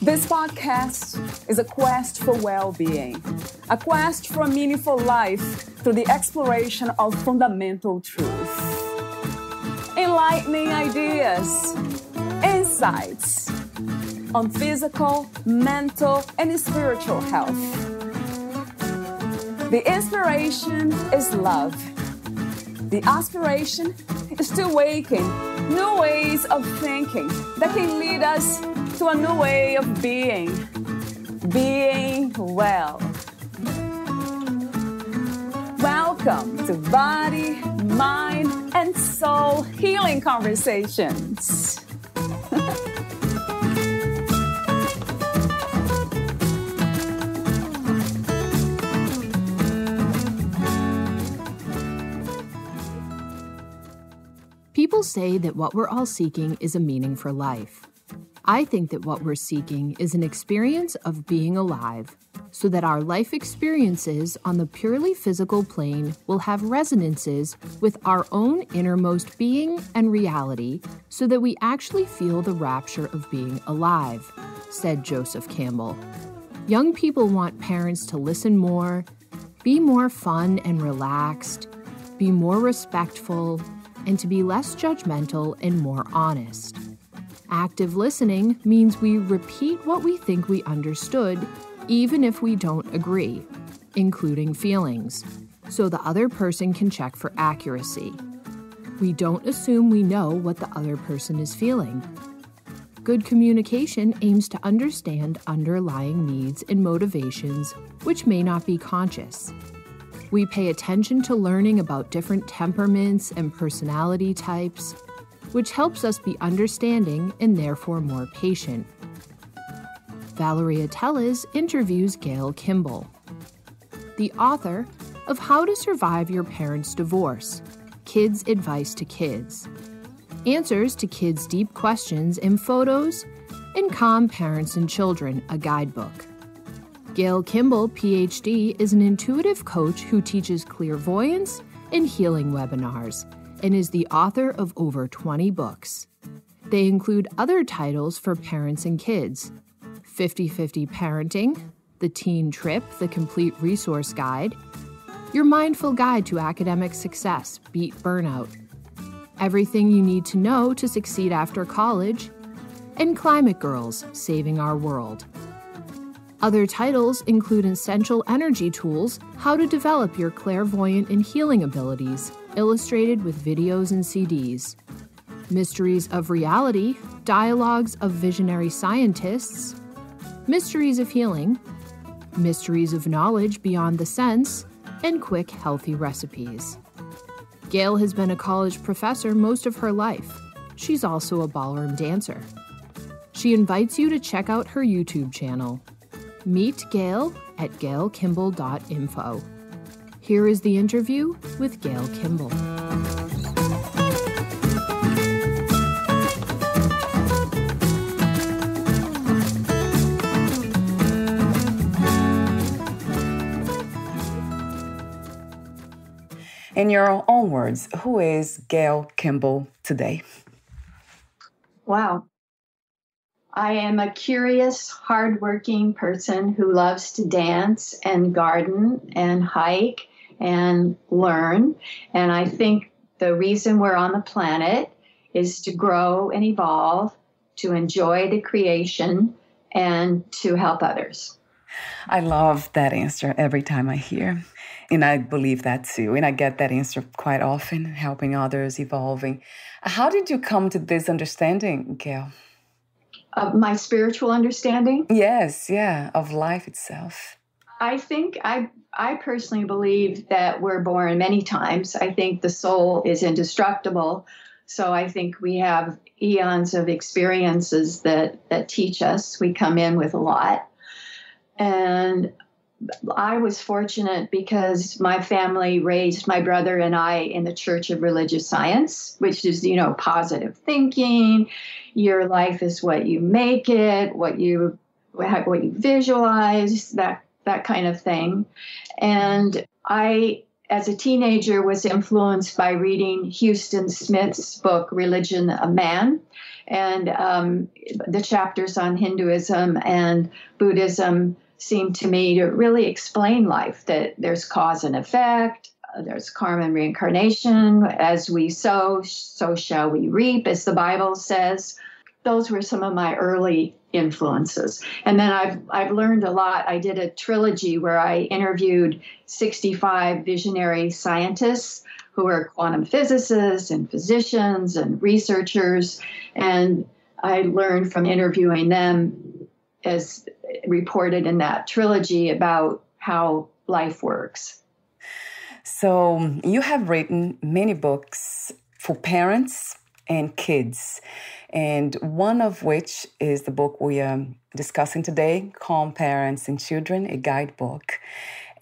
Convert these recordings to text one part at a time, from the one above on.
This podcast is a quest for well-being, a quest for a meaningful life through the exploration of fundamental truth. Enlightening ideas, insights on physical, mental, and spiritual health. The inspiration is love. The aspiration is to awaken new ways of thinking that can lead us to a new way of being well. Welcome to Body, Mind, and Soul Healing Conversations. People say that what we're all seeking is a meaning for life. I think that what we're seeking is an experience of being alive, so that our life experiences on the purely physical plane will have resonances with our own innermost being and reality, so that we actually feel the rapture of being alive, said Joseph Campbell. Young people want parents to listen more, be more fun and relaxed, be more respectful, and to be less judgmental and more honest. Active listening means we repeat what we think we understood, even if we don't agree, including feelings, so the other person can check for accuracy. We don't assume we know what the other person is feeling. Good communication aims to understand underlying needs and motivations, which may not be conscious. We pay attention to learning about different temperaments and personality types, which helps us be understanding and therefore more patient. Valeria Tellez interviews Gail Kimball, the author of How to Survive Your Parents' Divorce, Kids' Advice to Kids, Answers to Kids' Deep Questions in Photos, and Calm Parents and Children, a Guidebook. Gail Kimball, PhD, is an intuitive coach who teaches clairvoyance and healing webinars, and is the author of over 20 books. They include other titles for parents and kids: 50-50 Parenting, The Teen Trip, The Complete Resource Guide, Your Mindful Guide to Academic Success, Beat Burnout, Everything You Need to Know to Succeed After College, and Climate Girls, Saving Our World. Other titles include Essential Energy Tools, How to Develop Your Clairvoyant and Healing Abilities, illustrated with videos and CDs. Mysteries of Reality, Dialogues of Visionary Scientists, Mysteries of Healing, Mysteries of Knowledge Beyond the Sense, and Quick Healthy Recipes. Gail has been a college professor most of her life. She's also a ballroom dancer. She invites you to check out her YouTube channel. Meet Gail at gailkimball.info. Here is the interview with Gail Kimball. In your own words, who is Gail Kimball today? Wow. I am a curious, hardworking person who loves to dance and garden and hike and learn. And I think the reason we're on the planet is to grow and evolve, to enjoy the creation, and to help others. I love that answer every time I hear. And I believe that too. And I get that answer quite often, helping others, evolving. How did you come to this understanding, Gail? Of my spiritual understanding? Yes, yeah, of life itself. I think I personally believe that we're born many times. I think the soul is indestructible. So I think we have eons of experiences that teach us. We come in with a lot. And I was fortunate because my family raised my brother and I in the Church of Religious Science, which is, positive thinking. Your life is what you make it, what you visualize, that kind of thing. And I, as a teenager, was influenced by reading Houston Smith's book, Religion of Man. And the chapters on Hinduism and Buddhism seem to me to really explain life, that there's cause and effect, there's karma and reincarnation. As we sow, so shall we reap, as the Bible says. Those were some of my early influences. And then I've learned a lot. I did a trilogy where I interviewed 65 visionary scientists who are quantum physicists and physicians and researchers. And I learned from interviewing them, as reported in that trilogy, about how life works. So you have written many books for parents and kids, and one of which is the book we are discussing today, Calm Parents and Children, a guidebook.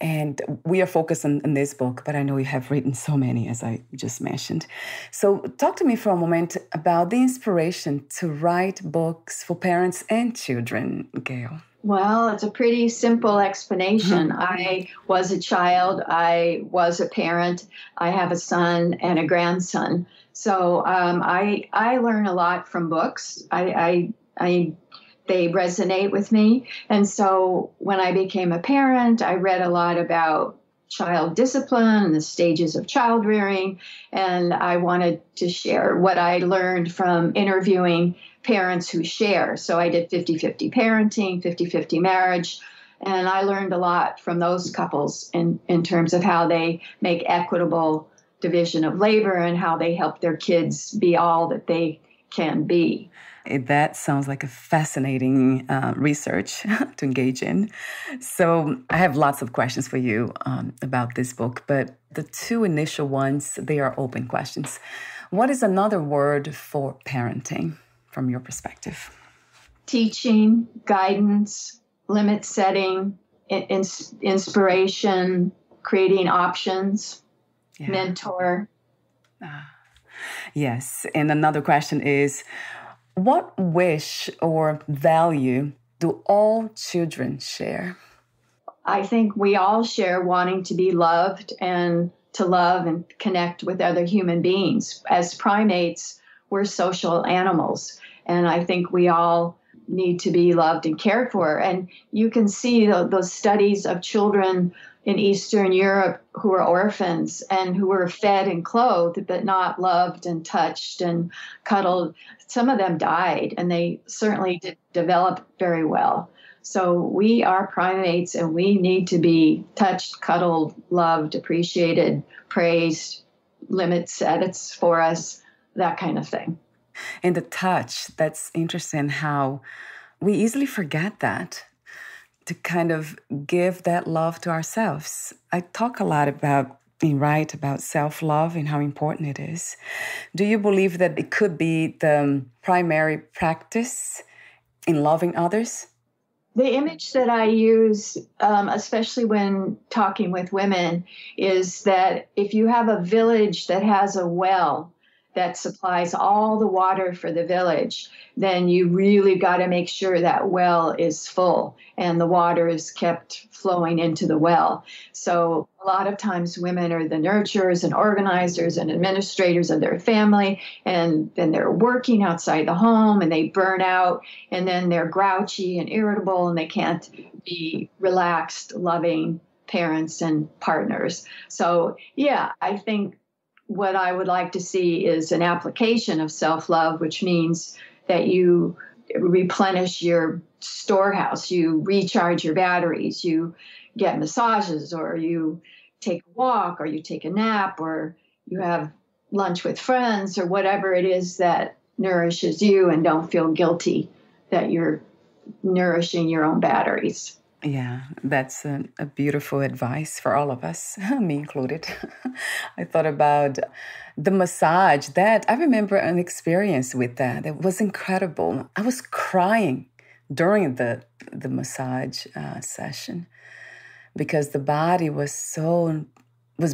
And we are focused on this book, but I know you have written so many, as I just mentioned. So talk to me for a moment about the inspiration to write books for parents and children, Gail. Well, it's a pretty simple explanation. I was a child. I was a parent. I have a son and a grandson. So I learn a lot from books. They resonate with me. And so when I became a parent, I read a lot about child discipline and the stages of child rearing. And I wanted to share what I learned from interviewing parents who share. So I did 50-50 parenting, 50-50 marriage. And I learned a lot from those couples in terms of how they make equitable division of labor and how they help their kids be all that they can be. That sounds like a fascinating research to engage in. So I have lots of questions for you about this book, but the two initial ones, they are open questions. What is another word for parenting from your perspective? Teaching, guidance, limit setting, inspiration, creating options, mentor. Yes. And another question is, what wish or value do all children share? I think we all share wanting to be loved and to love and connect with other human beings. As primates, we're social animals. And I think we all need to be loved and cared for. And you can see those studies of children in Eastern Europe who are orphans and who were fed and clothed, but not loved and touched and cuddled. Some of them died, and they certainly didn't develop very well. So we are primates, and we need to be touched, cuddled, loved, appreciated, praised, limit set for us, that kind of thing. And the touch, that's interesting how we easily forget that, to kind of give that love to ourselves. I talk a lot about self-love and how important it is. Do you believe that it could be the primary practice in loving others? The image that I use, especially when talking with women, is that if you have a village that has a well that supplies all the water for the village, then you really got to make sure that well is full and the water is kept flowing into the well. So a lot of times women are the nurturers and organizers and administrators of their family, and then they're working outside the home and they burn out, and then they're grouchy and irritable and they can't be relaxed, loving parents and partners. So yeah, I think what I would like to see is an application of self-love, which means that you replenish your storehouse, you recharge your batteries, you get massages, or you take a walk, or you take a nap, or you have lunch with friends, or whatever it is that nourishes you, and don't feel guilty that you're nourishing your own batteries. Yeah, that's a beautiful advice for all of us, me included. I thought about the massage. That I remember an experience with that. It was incredible. I was crying during the massage session because the body was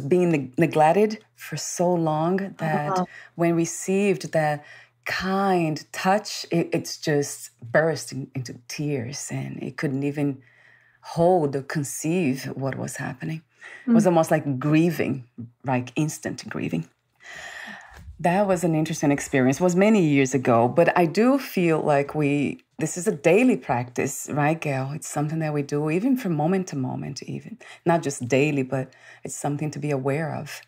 being neglected for so long that when received that kind touch, it's just burst into tears, and it couldn't even hold or conceive what was happening. It was almost like grieving, like instant grieving. That was an interesting experience. It was many years ago, but I do feel like this is a daily practice, right, Gail? It's something that we do even from moment to moment, even. Not just daily, but it's something to be aware of.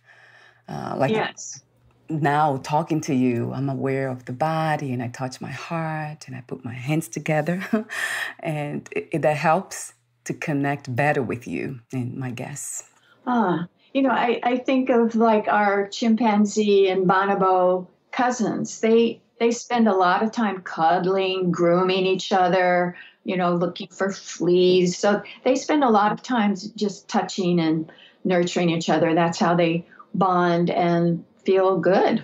Yes. Now talking to you, I'm aware of the body and I touch my heart and I put my hands together. And that helps to connect better with you and my guests. I think of like our chimpanzee and bonobo cousins. They spend a lot of time cuddling, grooming each other, looking for fleas. So they spend a lot of time just touching and nurturing each other. That's how they bond and feel good.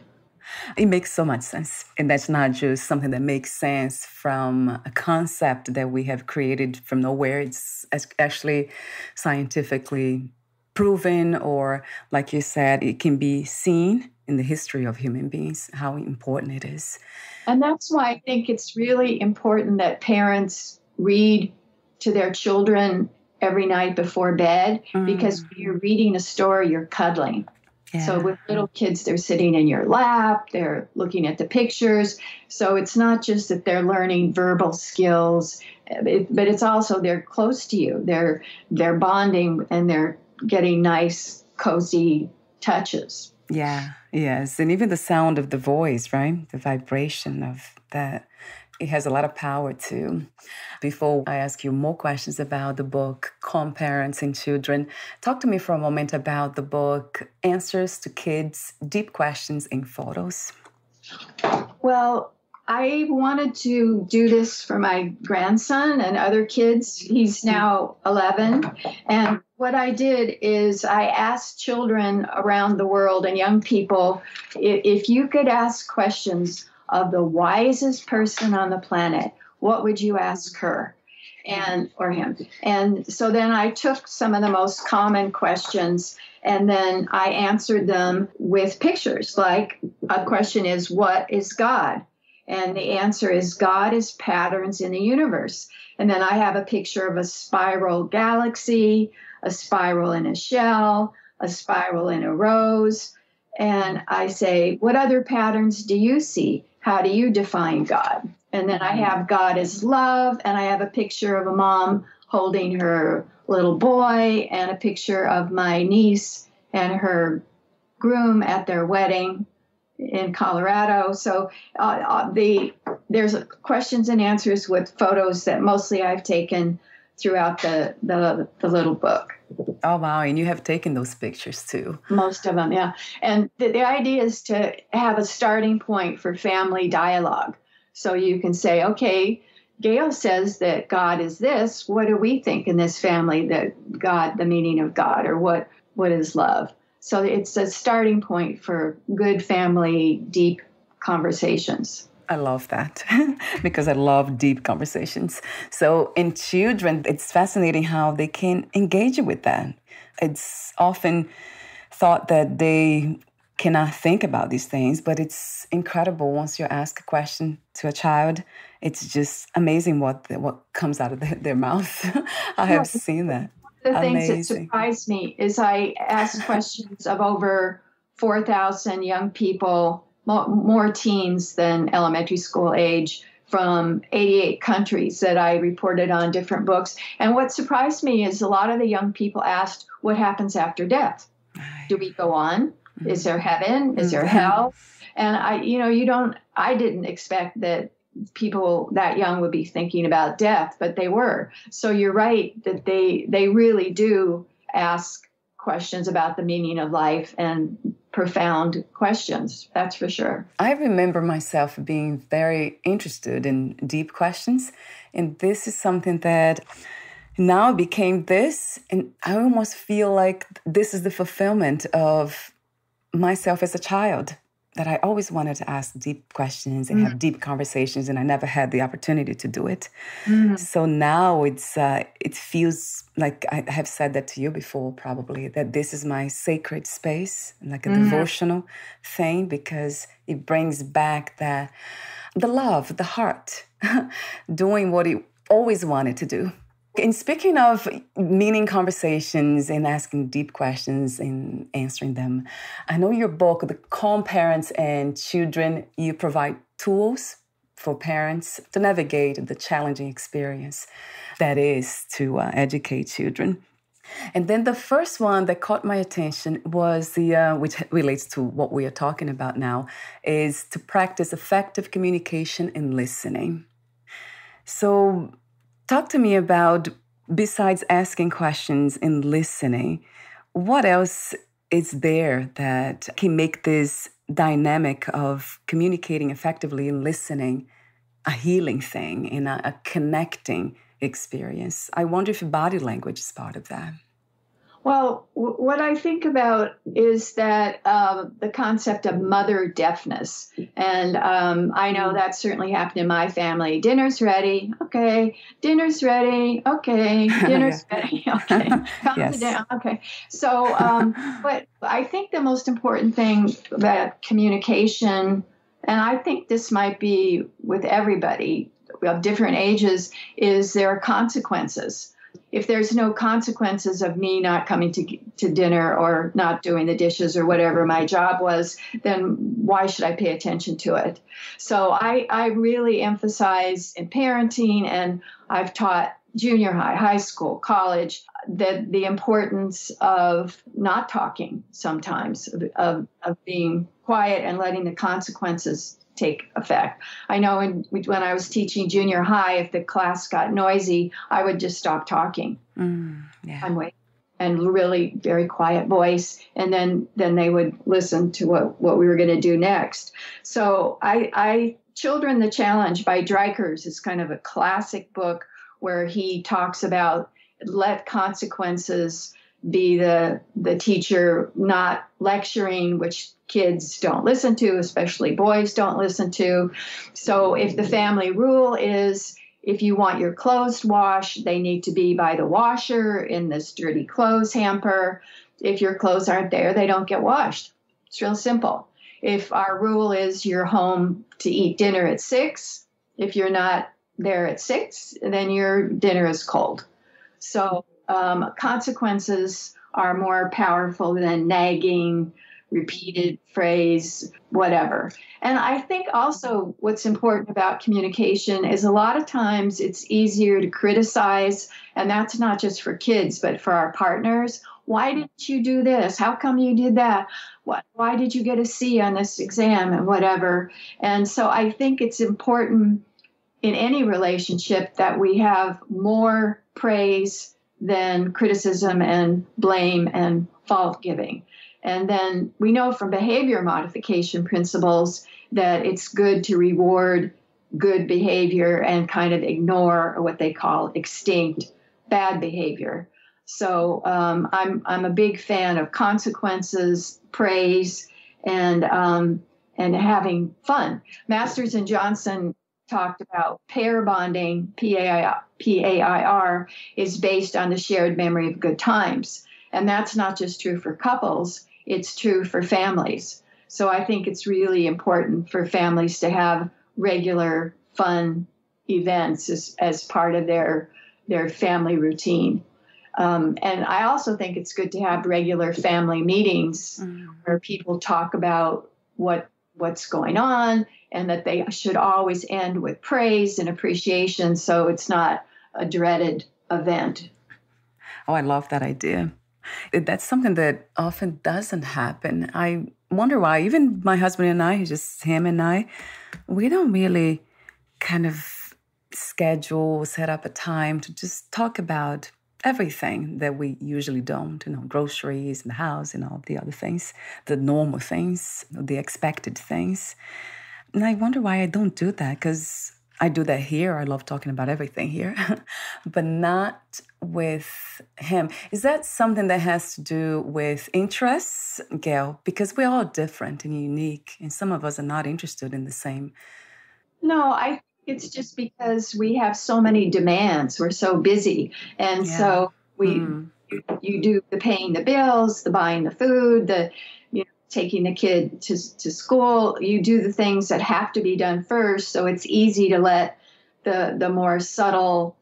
It makes so much sense. And that's not just something that makes sense from a concept that we have created from nowhere. It's actually scientifically proven, or like you said, it can be seen in the history of human beings, how important it is. And that's why I think it's really important that parents read to their children every night before bed, because when you're reading a story, you're cuddling. Yeah. So with little kids, they're sitting in your lap, they're looking at the pictures. So it's not just that they're learning verbal skills, but it's also they're close to you. They're bonding and they're getting nice, cozy touches. Yeah, yes. And even the sound of the voice, right? The vibration of that, it has a lot of power too. Before I ask you more questions about the book, Calm Parents and Children, talk to me for a moment about the book, Answers to Kids' Deep Questions in Photos. Well, I wanted to do this for my grandson and other kids. He's now 11. And what I did is I asked children around the world and young people, if you could ask questions of the wisest person on the planet, what would you ask her or him? And so then I took some of the most common questions and then I answered them with pictures. Like a question is, what is God? And the answer is, God is patterns in the universe. And then I have a picture of a spiral galaxy, a spiral in a shell, a spiral in a rose. And I say, what other patterns do you see? How do you define God? And then I have God as love, and I have a picture of a mom holding her little boy, and a picture of my niece and her groom at their wedding in Colorado. So there's questions and answers with photos that mostly I've taken throughout the little book. Oh, wow. And you have taken those pictures too. Most of them, yeah. And the idea is to have a starting point for family dialogue. So you can say, okay, Gail says that God is this. What do we think in this family that God, the meaning of God, or what is love? So it's a starting point for good family, deep conversations. I love that because I love deep conversations. So in children, it's fascinating how they can engage with that. It's often thought that they cannot think about these things, but it's incredible once you ask a question to a child. It's just amazing what comes out of their mouth. I have seen that. The things that surprised me is I asked questions of over 4,000 young people, more teens than elementary school age, from 88 countries that I reported on different books. And what surprised me is a lot of the young people asked, what happens after death? Do we go on? Is there heaven? Is there hell? And I didn't expect that people that young would be thinking about death, but they were. So you're right that they really do ask questions about the meaning of life and profound questions. That's for sure. I remember myself being very interested in deep questions. And this is something that now became this. And I almost feel like this is the fulfillment of myself as a child, that I always wanted to ask deep questions and have deep conversations, and I never had the opportunity to do it. So now it feels like I have said that to you before, probably, that this is my sacred space, like a devotional thing, because it brings back the love, the heart, doing what it always wanted to do. In speaking of meaning conversations and asking deep questions and answering them, I know your book, The Calm Parents and Children, you provide tools for parents to navigate the challenging experience that is to educate children. And then the first one that caught my attention was which relates to what we are talking about now, is to practice effective communication and listening. So talk to me about, besides asking questions and listening, what else is there that can make this dynamic of communicating effectively and listening a healing thing and a connecting experience? I wonder if body language is part of that. Well, what I think about is that the concept of mother deafness. And I know that certainly happened in my family. Dinner's ready. Okay. Dinner's ready. Okay. Dinner's ready. Okay. Calm down. Okay. So, but I think the most important thing about communication, and I think this might be with everybody of different ages, is there are consequences. If there's no consequences of me not coming to dinner or not doing the dishes or whatever my job was, then why should I pay attention to it? So I really emphasize in parenting, and I've taught junior high, high school, college, that the importance of not talking sometimes, of being quiet and letting the consequences take effect. I know when I was teaching junior high, if the class got noisy, I would just stop talking. And really very quiet voice. And then they would listen to what we were going to do next. So Children the Challenge by Dreikers is kind of a classic book where he talks about let consequences be the teacher, not lecturing, which kids don't listen to, especially boys don't listen to. So if the family rule is, if you want your clothes washed, they need to be by the washer in this dirty clothes hamper. If your clothes aren't there, they don't get washed. It's real simple. If our rule is you're home to eat dinner at 6, if you're not there at 6, then your dinner is cold. So consequences are more powerful than nagging, repeated phrase, whatever. And I think also what's important about communication is a lot of times it's easier to criticize, and that's not just for kids, but for our partners. Why didn't you do this? How come you did that? Why did you get a C on this exam and whatever? And so I think it's important in any relationship that we have more praise than criticism and blame and fault giving. And then we know from behavior modification principles that it's good to reward good behavior and kind of ignore what they call extinct bad behavior. So I'm a big fan of consequences, praise, and having fun. Masters and Johnson talked about pair bonding, PAIR, is based on the shared memory of good times. And that's not just true for couples, it's true for families. So I think it's really important for families to have regular fun events as part of their family routine. And I also think it's good to have regular family meetings where people talk about what's going on, and that they should always end with praise and appreciation, so it's not a dreaded event. Oh, I love that idea. That's something that often doesn't happen. I wonder why. Even my husband and I, just him and I, we don't really kind of set up a time to just talk about everything that we usually don't, groceries and the house and all the other things, the normal things, the expected things. And I wonder why I don't do that, because I do that here. I love talking about everything here, but not with him. Is that something that has to do with interests, Gail? Because we're all different and unique, and some of us are not interested in the same. No, I think it's just because we have so many demands. We're so busy. And so you do the paying the bills, the buying the food, the taking the kid to school. You do the things that have to be done first. So it's easy to let the more subtle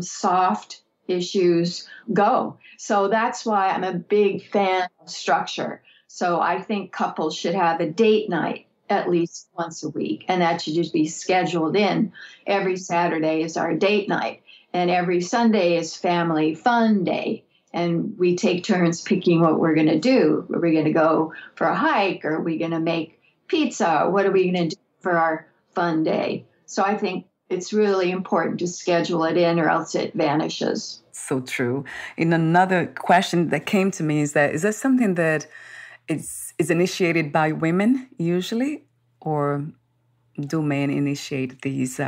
soft issues go. So that's why I'm a big fan of structure. So I think couples should have a date night at least once a week, and that should just be scheduled in. Every Saturday is our date night, and every Sunday is family fun day. And we take turns picking what we're going to do. Are we going to go for a hike? Or are we going to make pizza? Or what are we going to do for our fun day? So I think it's really important to schedule it in, or else it vanishes. So true. And another question that came to me is that something that is initiated by women usually, or do men initiate these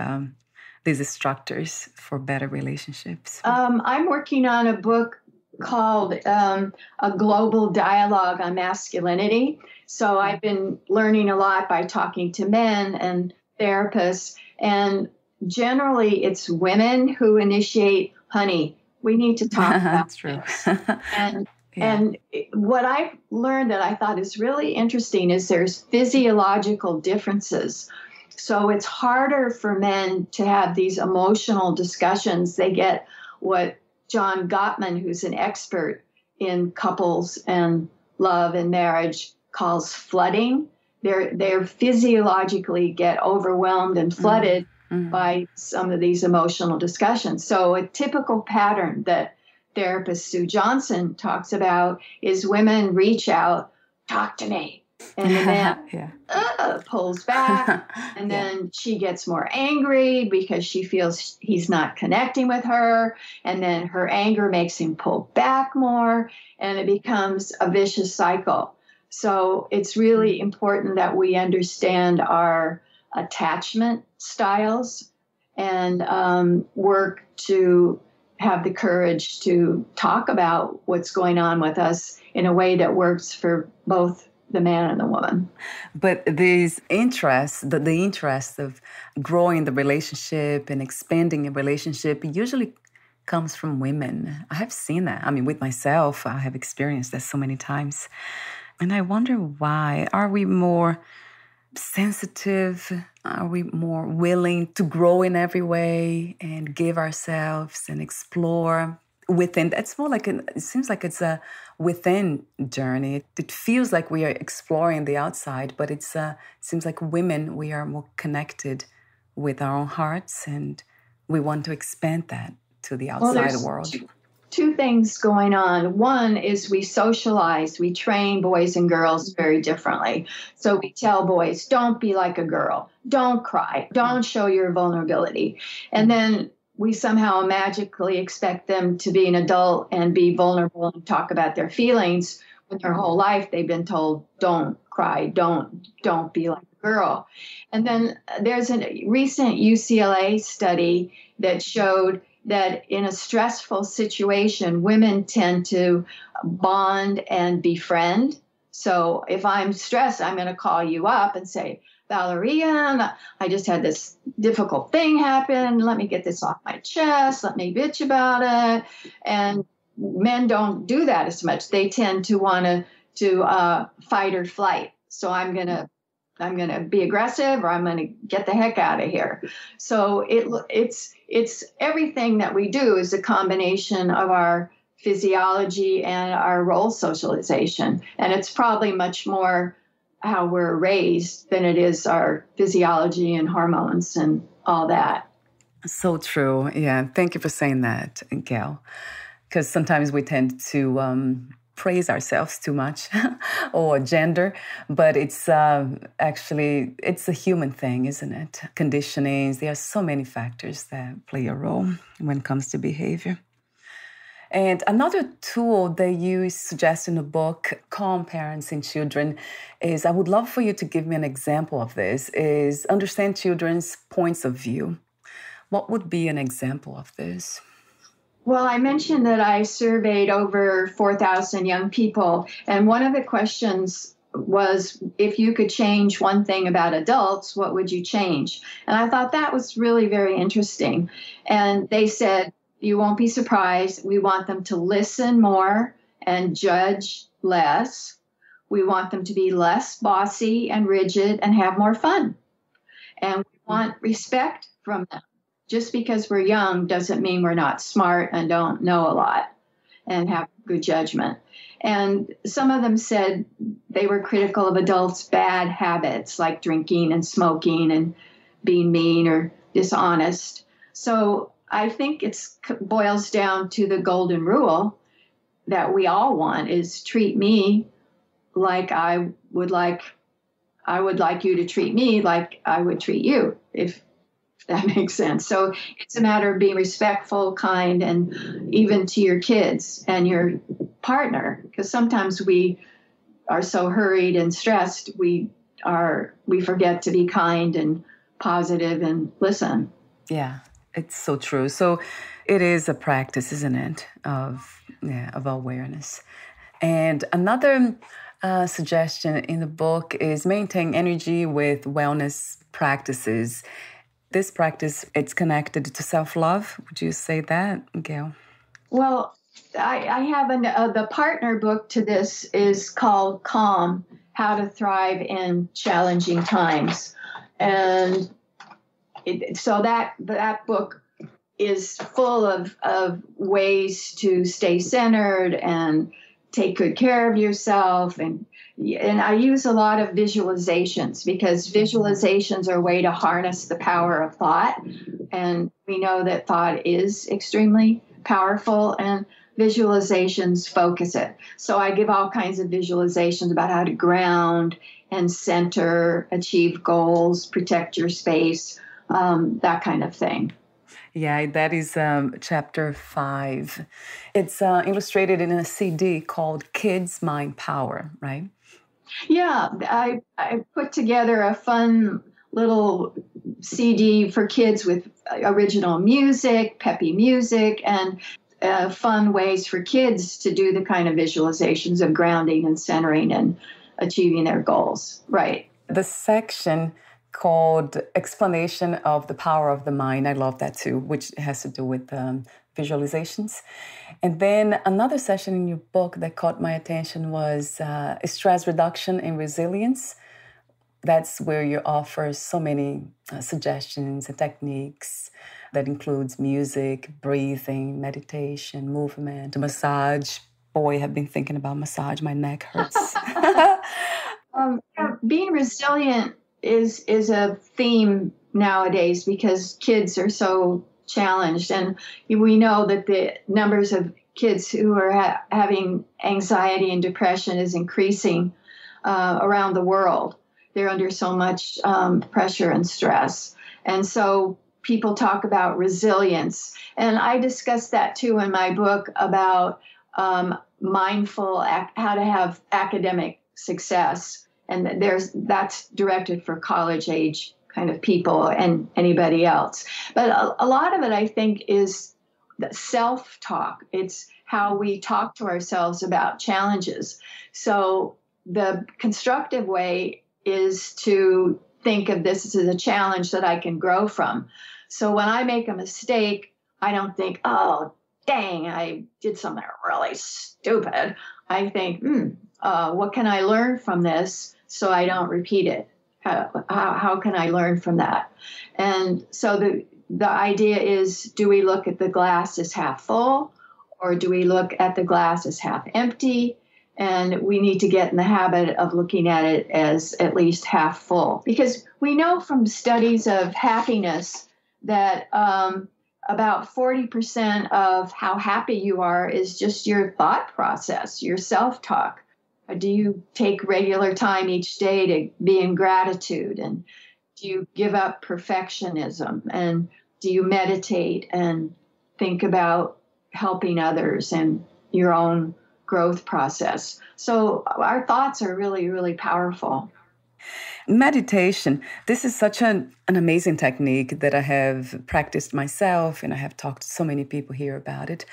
instructors for better relationships? I'm working on a book called A Global Dialogue on Masculinity. So I've been learning a lot by talking to men and therapists, and generally it's women who initiate, honey, we need to talk about That's true. And what I've learned that I thought is really interesting is there's physiological differences. So it's harder for men to have these emotional discussions. They get what John Gottman, who's an expert in couples and love and marriage, calls flooding. They're physiologically get overwhelmed and flooded by some of these emotional discussions. So a typical pattern that therapist Sue Johnson talks about is women reach out, talk to me. And the man pulls back, and then she gets more angry because she feels he's not connecting with her. And then her anger makes him pull back more, and it becomes a vicious cycle. So it's really important that we understand our attachment styles and work to have the courage to talk about what's going on with us in a way that works for both the man and the woman. But these interests, the interest of growing the relationship and expanding a relationship usually comes from women. I have seen that. I mean, with myself, I have experienced that so many times. And I wonder why. Are we more sensitive? Are we more willing to grow in every way and give ourselves and explore within? It's more like it seems like it's a within journey. It feels like we are exploring the outside, but it seems like women, we are more connected with our own hearts, and we want to expand that to the outside world. Two things going on. One is we socialize, we train boys and girls very differently. So we tell boys, don't be like a girl, don't cry, don't show your vulnerability. And then we somehow magically expect them to be an adult and be vulnerable and talk about their feelings when their whole life they've been told, don't cry, don't be like a girl. And then there's a recent UCLA study that showed that in a stressful situation, women tend to bond and befriend. So if I'm stressed, I'm going to call you up and say, Valeria, I just had this difficult thing happen. Let me get this off my chest. Let me bitch about it. And men don't do that as much. They tend to want to fight or flight. So I'm going to be aggressive, or I'm going to get the heck out of here. So it's everything that we do is a combination of our physiology and our role socialization. And it's probably much more how we're raised than it is our physiology and hormones and all that. So true. Yeah. Thank you for saying that, Gail. Because sometimes we tend to praise ourselves too much or gender, but it's actually, it's a human thing, isn't it? Conditionings, there are so many factors that play a role when it comes to behavior. And another tool that you suggest in the book, Calm Parents and Children, is, I would love for you to give me an example of this, is understand children's points of view. What would be an example of this? Well, I mentioned that I surveyed over 4,000 young people, and one of the questions was, if you could change one thing about adults, what would you change? And I thought that was really very interesting. And they said, you won't be surprised, we want them to listen more and judge less. We want them to be less bossy and rigid and have more fun. And we want respect from them. just because we're young doesn't mean we're not smart and don't know a lot and have good judgment. And some of them said they were critical of adults' bad habits like drinking and smoking and being mean or dishonest. So I think it boils down to the golden rule that we all want is treat me like I would like you to treat me like I would treat you, if that makes sense. So it's a matter of being respectful, kind, and even to your kids and your partner, because sometimes we are so hurried and stressed, we forget to be kind and positive and listen. Yeah, it's so true. So it is a practice, isn't it, of awareness. And another suggestion in the book is maintain energy with wellness practices. This practice, it's connected to self-love. Would you say that, Gail? Well, I have the partner book to this is called Calm, How to Thrive in Challenging Times. And so that book is full of ways to stay centered and take good care of yourself. And I use a lot of visualizations because visualizations are a way to harness the power of thought. And we know that thought is extremely powerful, and visualizations focus it. So I give all kinds of visualizations about how to ground and center, achieve goals, protect your space, that kind of thing. Yeah, that is chapter 5. It's illustrated in a CD called Kids Mind Power, right? Yeah, I put together a fun little CD for kids with original music, peppy music, and fun ways for kids to do the kind of visualizations of grounding and centering and achieving their goals. Right. The section called Explanation of the Power of the Mind. I love that too, which has to do with visualizations. And then another session in your book that caught my attention was stress reduction and resilience. That's where you offer so many suggestions and techniques that includes music, breathing, meditation, movement, massage. Boy, I've been thinking about massage. My neck hurts. Being resilient is a theme nowadays because kids are so challenged, and we know that the numbers of kids who are having anxiety and depression is increasing around the world. They're under so much pressure and stress, and so people talk about resilience, and I discuss that too in my book about mindful how to have academic success. And that's directed for college age kind of people and anybody else. But a lot of it, I think, is self-talk. It's how we talk to ourselves about challenges. So the constructive way is to think of this as a challenge that I can grow from. So when I make a mistake, I don't think, oh, dang, I did something really stupid. I think, what can I learn from this so I don't repeat it? How can I learn from that? And so the idea is, do we look at the glass as half full, or do we look at the glass as half empty? And we need to get in the habit of looking at it as at least half full. Because we know from studies of happiness that about 40% of how happy you are is just your thought process, your self-talk. Do you take regular time each day to be in gratitude? And do you give up perfectionism? And do you meditate and think about helping others and your own growth process? So our thoughts are really, really powerful. Meditation. This is such an amazing technique that I have practiced myself, and I have talked to so many people here about it.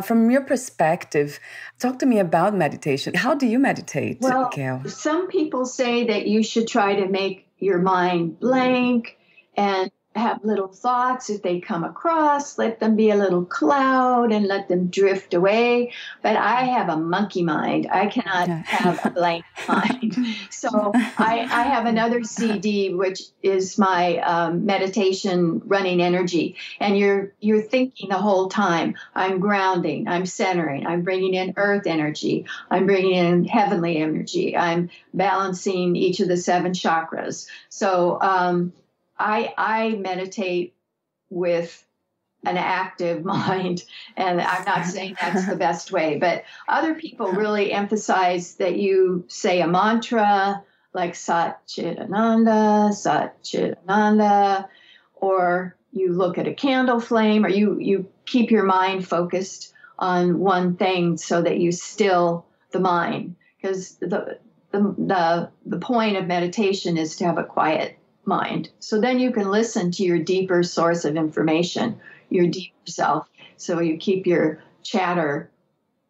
From your perspective, talk to me about meditation. How do you meditate, Gail? Some people say that you should try to make your mind blank and have little thoughts. If they come across, let them be a little cloud and let them drift away. But I have a monkey mind. I cannot have a blank mind. So I have another CD, which is my meditation running energy. And you're thinking the whole time. I'm grounding. I'm centering. I'm bringing in earth energy. I'm bringing in heavenly energy. I'm balancing each of the 7 chakras. So I meditate with an active mind, and I'm not saying that's the best way, but other people really emphasize that you say a mantra like Sat Chit Ananda, Sat Chit Ananda, or you look at a candle flame, or you keep your mind focused on one thing so that you still the mind, because the point of meditation is to have a quiet mind. So then you can listen to your deeper source of information, your deeper self. So you keep your chatter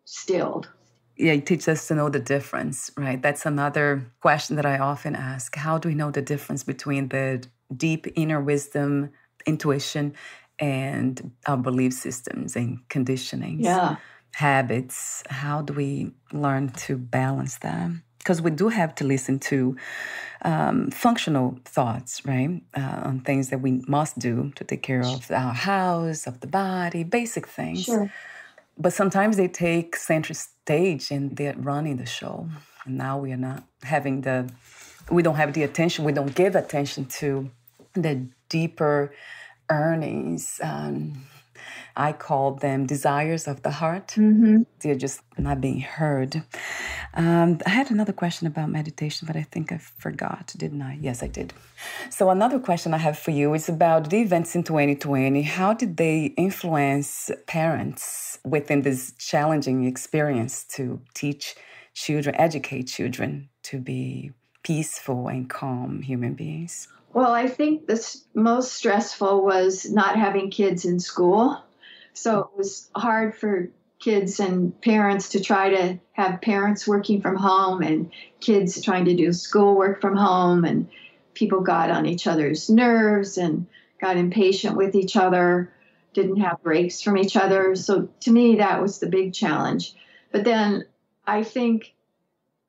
stilled. Yeah, it teaches us to know the difference, right? That's another question that I often ask. How do we know the difference between the deep inner wisdom, intuition, and our belief systems and conditionings, habits? How do we learn to balance them? Because we do have to listen to functional thoughts, right? On things that we must do to take care of our house, of the body, basic things. Sure. But sometimes they take center stage and they're running the show. And now we are not having we don't have the attention, we don't give attention to the deeper earnings. I call them desires of the heart. Mm-hmm. They're just not being heard. I had another question about meditation, but I think I forgot, didn't I? Yes, I did. So another question I have for you is about the events in 2020. How did they influence parents within this challenging experience to teach children, educate children to be peaceful and calm human beings? Well, I think the most stressful was not having kids in school. So it was hard for kids and parents to try to have parents working from home and kids trying to do schoolwork from home, and people got on each other's nerves and got impatient with each other, didn't have breaks from each other. So to me, that was the big challenge. But then I think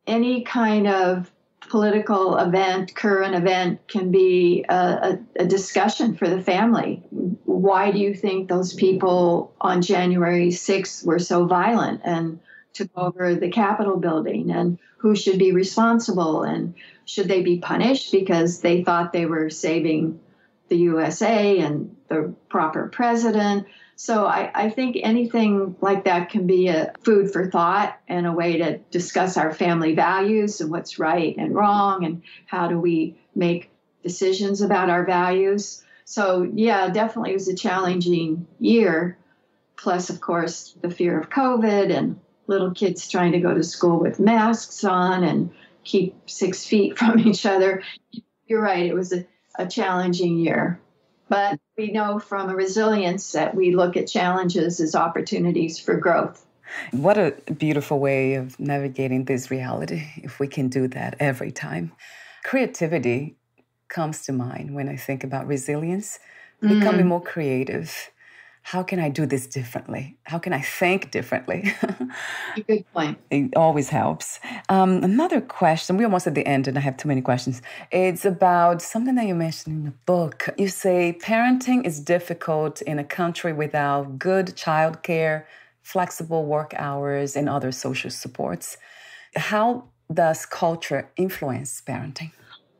any kind of political event, current event, can be a discussion for the family. Why do you think those people on January 6th were so violent and took over the Capitol building? And who should be responsible? And should they be punished because they thought they were saving the USA and the proper president? So I think anything like that can be a food for thought and a way to discuss our family values and what's right and wrong and how do we make decisions about our values. So, yeah, definitely it was a challenging year. Plus, of course, the fear of COVID and little kids trying to go to school with masks on and keep 6 feet from each other. You're right, it was a challenging year. But we know from resilience that we look at challenges as opportunities for growth. What a beautiful way of navigating this reality, if we can do that every time. Creativity comes to mind when I think about resilience, becoming more creative. How can I do this differently? How can I think differently? A good point. It always helps. Another question, we're almost at the end and I have too many questions. It's about something that you mentioned in the book. You say parenting is difficult in a country without good childcare, flexible work hours, and other social supports. How does culture influence parenting?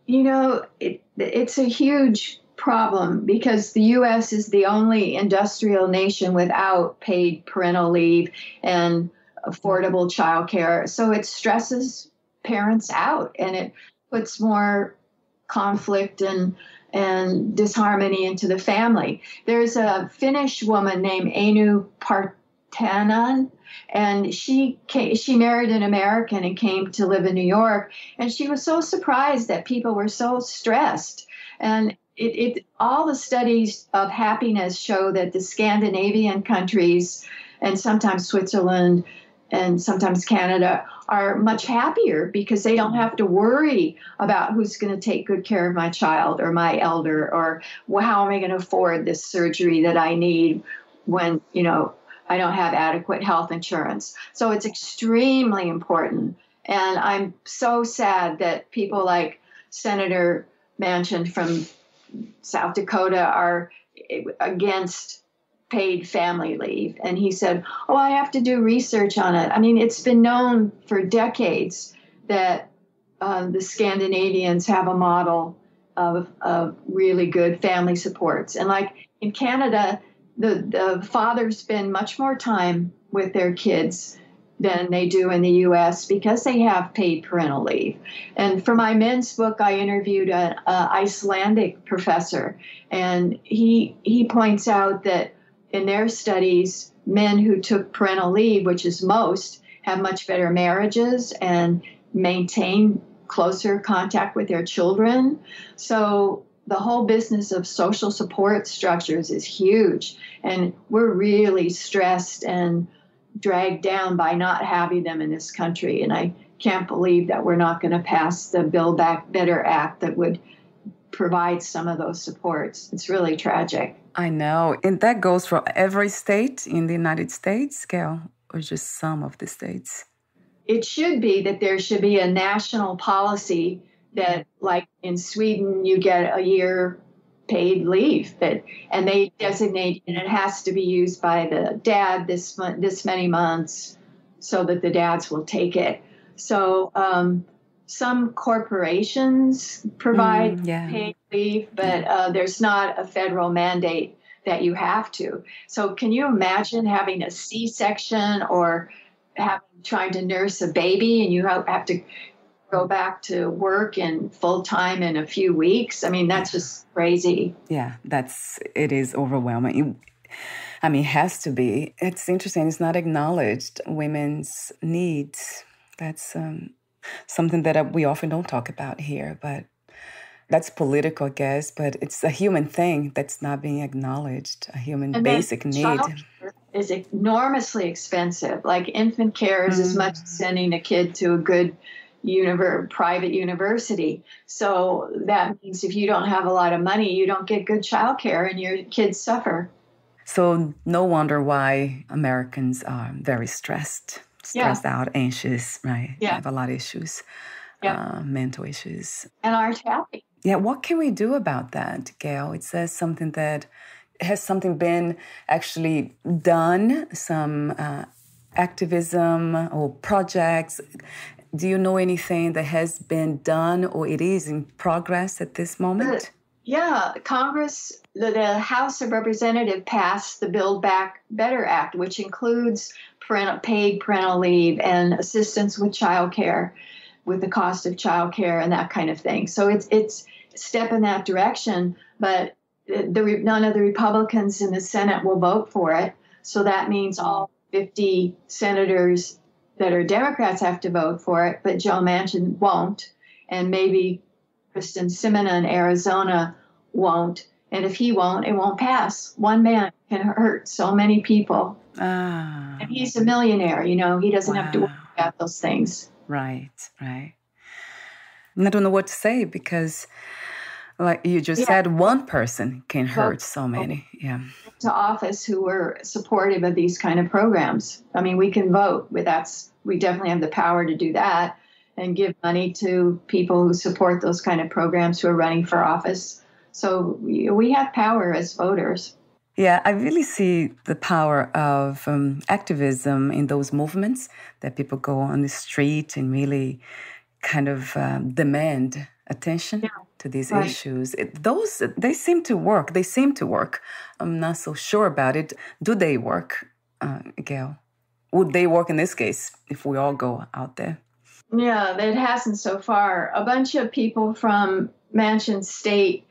You know, it's a huge problem because the U.S. is the only industrial nation without paid parental leave and affordable childcare. So it stresses parents out and it puts more conflict and disharmony into the family. There's a Finnish woman named Anu Partanen, and she married an American and came to live in New York. And she was so surprised that people were so stressed. And all the studies of happiness show that the Scandinavian countries and sometimes Switzerland and sometimes Canada are much happier because they don't have to worry about who's going to take good care of my child or my elder, or how am I going to afford this surgery that I need when, I don't have adequate health insurance. So it's extremely important. And I'm so sad that people like Senator Manchin from South Dakota are against paid family leave. And he said, I have to do research on it. I mean, it's been known for decades that the Scandinavians have a model of really good family supports. And like in Canada, the fathers spend much more time with their kids than they do in the U.S. because they have paid parental leave. And for my men's book, I interviewed an Icelandic professor, and he points out that in their studies, men who took parental leave, which is most, have much better marriages and maintain closer contact with their children. So the whole business of social support structures is huge, and we're really stressed and dragged down by not having them in this country. And I can't believe that we're not going to pass the Build Back Better Act that would provide some of those supports. It's really tragic. I know. And that goes for every state in the United States, Gail, or just some of the states? It should be that there should be a national policy that, like in Sweden, you get a year paid leave, and they designate, and it has to be used by the dad this many months, so that the dads will take it. So some corporations provide paid leave, but there's not a federal mandate that you have to. So can you imagine having a C-section or trying to nurse a baby, and you have to go back to work in full time in a few weeks? I mean, that's just crazy. Yeah, it is overwhelming. It has to be. It's interesting. It's not acknowledged, women's needs. That's something that we often don't talk about here, but that's political, I guess, but it's a human thing that's not being acknowledged, a human basic need. Childcare is enormously expensive. Like infant care is as much as sending a kid to a good private university. So that means if you don't have a lot of money, you don't get good childcare and your kids suffer. So no wonder why Americans are very stressed out, anxious, right? Yeah. They have a lot of issues, mental issues. And aren't happy. Yeah, what can we do about that, Gail? It says something that has something been actually done, some activism or projects. Do you know anything that has been done or it is in progress at this moment? Congress, the House of Representatives passed the Build Back Better Act, which includes paid parental leave and assistance with child care, with the cost of child care and that kind of thing. So it's a step in that direction, but none of the Republicans in the Senate will vote for it. So that means all 50 senators that are Democrats have to vote for it, but Joe Manchin won't, and maybe Kristen Sinema in Arizona won't. And if he won't, it won't pass. One man can hurt so many people. And he's a millionaire, he doesn't have to worry about those things. Right. And I don't know what to say because, like you just said, one person can hurt so many. Yeah. To office who were supportive of these kind of programs. I mean, we can vote, but we definitely have the power to do that and give money to people who support those kind of programs who are running for office. So we have power as voters. Yeah, I really see the power of activism in those movements that people go on the street and really kind of demand attention to these issues. They seem to work. I'm not so sure about it. Do they work, Gail? Would they work in this case if we all go out there? Yeah, it hasn't so far. A bunch of people from Manchin State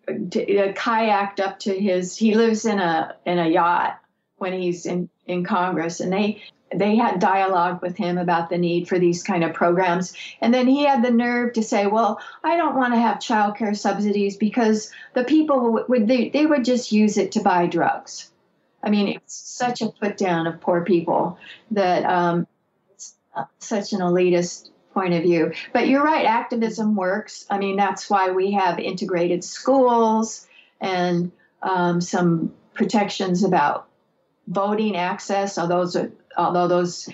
kayaked up to he lives in a yacht when he's in Congress, and they had dialogue with him about the need for these kind of programs. And then he had the nerve to say, well, I don't want to have child care subsidies because the people they would just use it to buy drugs. I mean, it's such a put down of poor people that such an elitist point of view. But you're right, activism works. I mean, that's why we have integrated schools and some protections about voting access, although those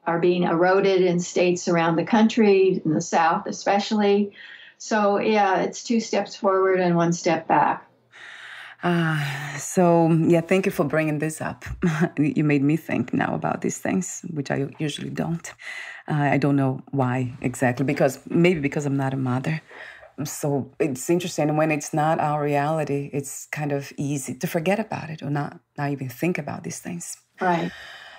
are being eroded in states around the country, in the South especially. So, yeah, it's 2 steps forward and 1 step back. Thank you for bringing this up. You made me think now about these things, which I usually don't. I don't know why exactly, because I'm not a mother. So it's interesting. And when it's not our reality, it's kind of easy to forget about it or not even think about these things. Right.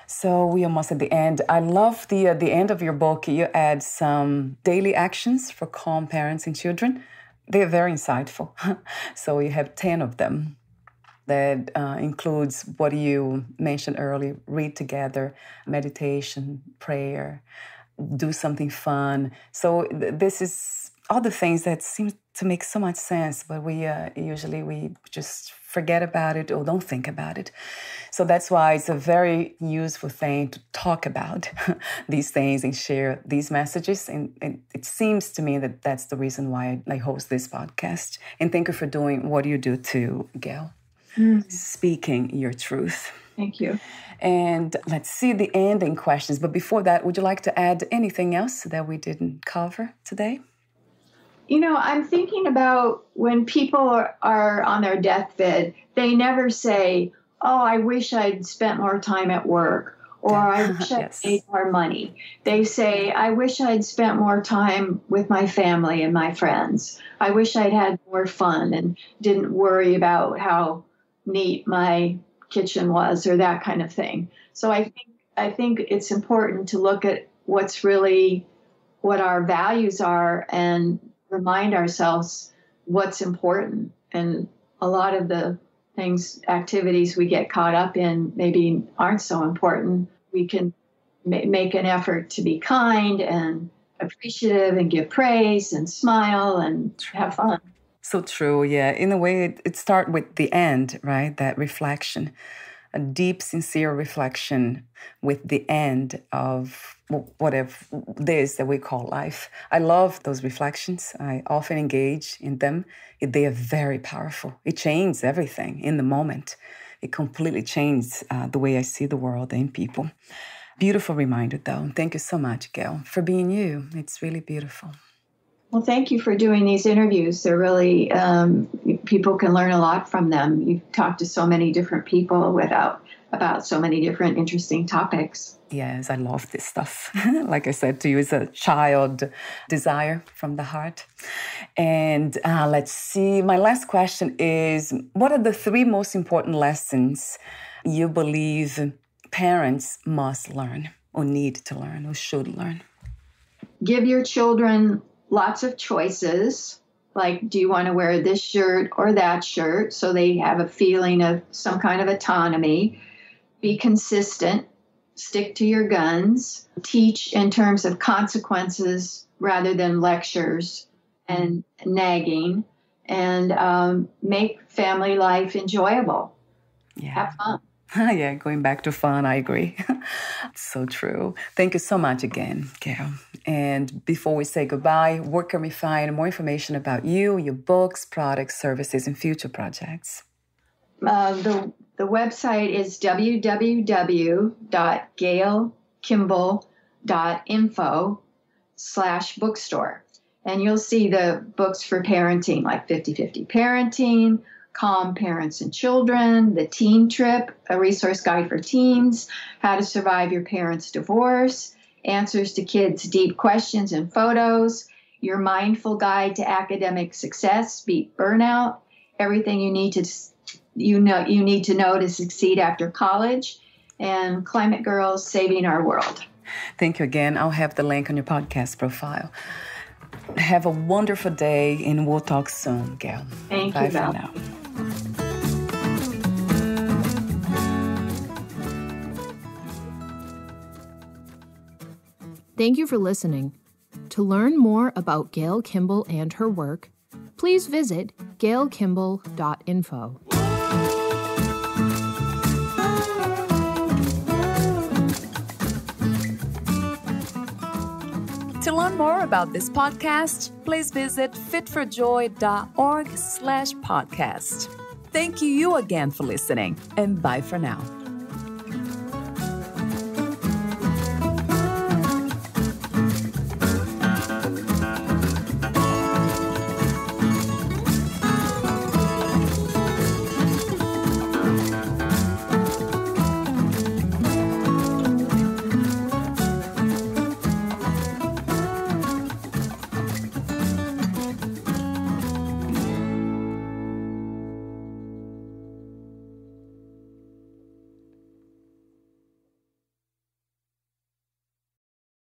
So we almost at the end. I love the end of your book. You add some daily actions for calm parents and children. They're very insightful. So you have 10 of them. That includes what you mentioned earlier: read together, meditation, prayer, do something fun. So this is all the things that seem to make so much sense, but we usually just forget about it or don't think about it. So that's why it's a very useful thing to talk about these things and share these messages. And it seems to me that that's the reason why I host this podcast. And thank you for doing what you do too, Gail. Speaking your truth. Thank you. And let's see the ending questions. But before that, would you like to add anything else that we didn't cover today? You know, I'm thinking about when people are on their deathbed, they never say, oh, I wish I'd spent more time at work, or I wish I'd made more money. They say, I wish I'd spent more time with my family and my friends. I wish I'd had more fun and didn't worry about how neat my kitchen was or that kind of thing. So I think it's important to look at what our values are and remind ourselves what's important. And a lot of the activities we get caught up in maybe aren't so important. We can make an effort to be kind and appreciative and give praise and smile and have fun. So true, yeah. In a way, it starts with the end, right? That reflection, a deep, sincere reflection with the end of whatever this that we call life. I love those reflections. I often engage in them. They are very powerful. It changes everything in the moment. It completely changes the way I see the world and people. Beautiful reminder, though. Thank you so much, Gail, for being you. It's really beautiful. Well, thank you for doing these interviews. They're really, people can learn a lot from them. You've talked to so many different people about so many different interesting topics. Yes, I love this stuff. Like I said to you, it's a child desire from the heart. And let's see, my last question is, what are the 3 most important lessons you believe parents must learn or need to learn or should learn? Give your children lots of choices, like, do you want to wear this shirt or that shirt? So they have a feeling of some kind of autonomy. Be consistent, stick to your guns, teach in terms of consequences rather than lectures and nagging, and make family life enjoyable. Yeah. Have fun. Yeah, going back to fun, I agree. So true. Thank you so much again, Gail. And before we say goodbye, where can we find more information about you, your books, products, services, and future projects? The website is www.gailkimball.info/bookstore. And you'll see the books for parenting, like 50-50 Parenting, Calm Parents and Children, The Teen Trip, a resource guide for teens, How to Survive Your Parents' Divorce, Answers to Kids' Deep Questions and Photos, Your Mindful Guide to Academic Success, Beat Burnout, Everything You Need to Know to Succeed After College, and Climate Girls Saving Our World. Thank you again. I'll have the link on your podcast profile. Have a wonderful day, and we'll talk soon, Gail. Thank Bye you, Val. for now. Thank you for listening. To learn more about Gail Kimball and her work, please visit gailkimball.info. To learn more about this podcast, please visit fitforjoy.org/podcast. Thank you again for listening, and bye for now.